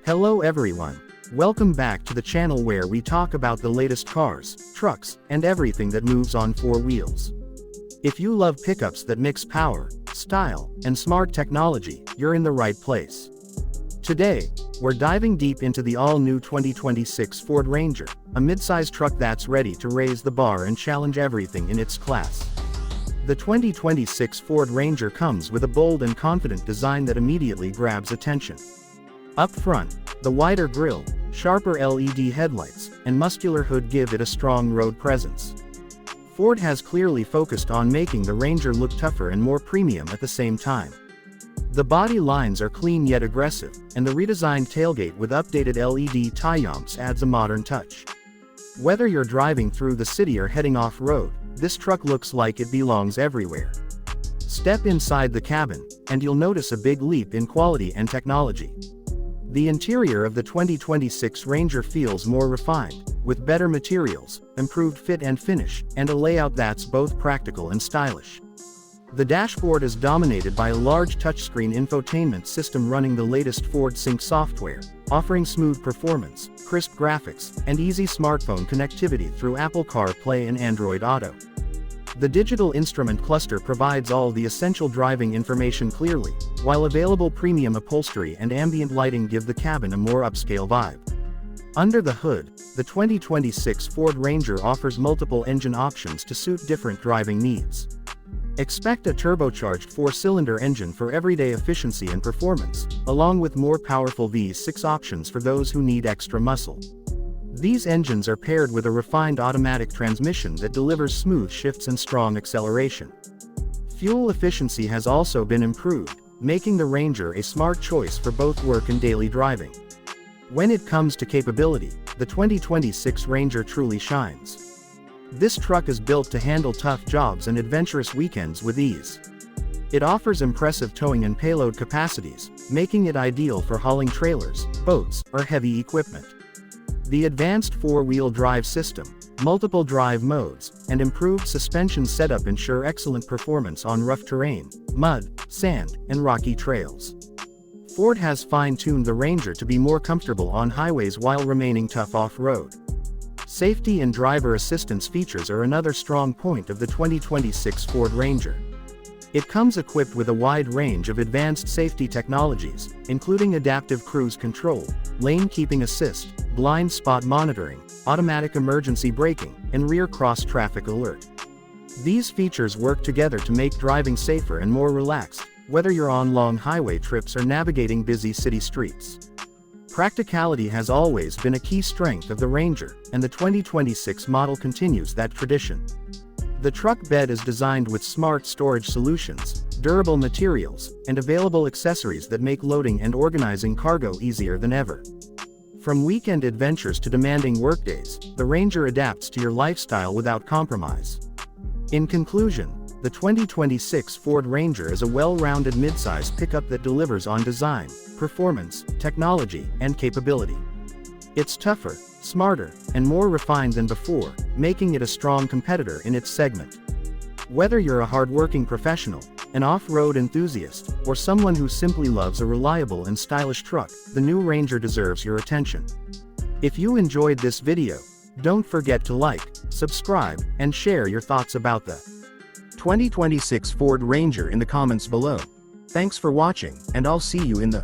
Hello everyone. Welcome back to the channel where we talk about the latest cars, trucks, and everything that moves on four wheels. If you love pickups that mix power, style, and smart technology, you're in the right place. Today, we're diving deep into the all-new 2026 Ford Ranger, a midsize truck that's ready to raise the bar and challenge everything in its class. The 2026 Ford Ranger comes with a bold and confident design that immediately grabs attention. Up front, the wider grille, sharper LED headlights, and muscular hood give it a strong road presence. Ford has clearly focused on making the Ranger look tougher and more premium at the same time. The body lines are clean yet aggressive, and the redesigned tailgate with updated LED taillamps adds a modern touch. Whether you're driving through the city or heading off-road, this truck looks like it belongs everywhere. Step inside the cabin, and you'll notice a big leap in quality and technology. The interior of the 2026 Ranger feels more refined, with better materials, improved fit and finish, and a layout that's both practical and stylish. The dashboard is dominated by a large touchscreen infotainment system running the latest Ford Sync software, offering smooth performance, crisp graphics, and easy smartphone connectivity through Apple CarPlay and Android Auto. The digital instrument cluster provides all the essential driving information clearly, while available premium upholstery and ambient lighting give the cabin a more upscale vibe. Under the hood, the 2026 Ford Ranger offers multiple engine options to suit different driving needs. Expect a turbocharged 4-cylinder engine for everyday efficiency and performance, along with more powerful V6 options for those who need extra muscle. These engines are paired with a refined automatic transmission that delivers smooth shifts and strong acceleration. Fuel efficiency has also been improved, making the Ranger a smart choice for both work and daily driving. When it comes to capability, the 2026 Ranger truly shines. This truck is built to handle tough jobs and adventurous weekends with ease. It offers impressive towing and payload capacities, making it ideal for hauling trailers, boats, or heavy equipment. The advanced four-wheel drive system, multiple drive modes, and improved suspension setup ensure excellent performance on rough terrain, mud, sand, and rocky trails. Ford has fine-tuned the Ranger to be more comfortable on highways while remaining tough off-road. Safety and driver assistance features are another strong point of the 2026 Ford Ranger. It comes equipped with a wide range of advanced safety technologies, including adaptive cruise control, lane keeping assist, blind spot monitoring, automatic emergency braking, and rear cross-traffic alert. These features work together to make driving safer and more relaxed, whether you're on long highway trips or navigating busy city streets. Practicality has always been a key strength of the Ranger, and the 2026 model continues that tradition. The truck bed is designed with smart storage solutions, durable materials, and available accessories that make loading and organizing cargo easier than ever. From weekend adventures to demanding workdays, the Ranger adapts to your lifestyle without compromise. In conclusion, the 2026 Ford Ranger is a well-rounded midsize pickup that delivers on design, performance, technology, and capability. It's tougher, smarter, and more refined than before, making it a strong competitor in its segment. Whether you're a hard-working professional, an off-road enthusiast, or someone who simply loves a reliable and stylish truck, the new Ranger deserves your attention. If you enjoyed this video, don't forget to like, subscribe, and share your thoughts about the 2026 Ford Ranger in the comments below. Thanks for watching, and I'll see you in the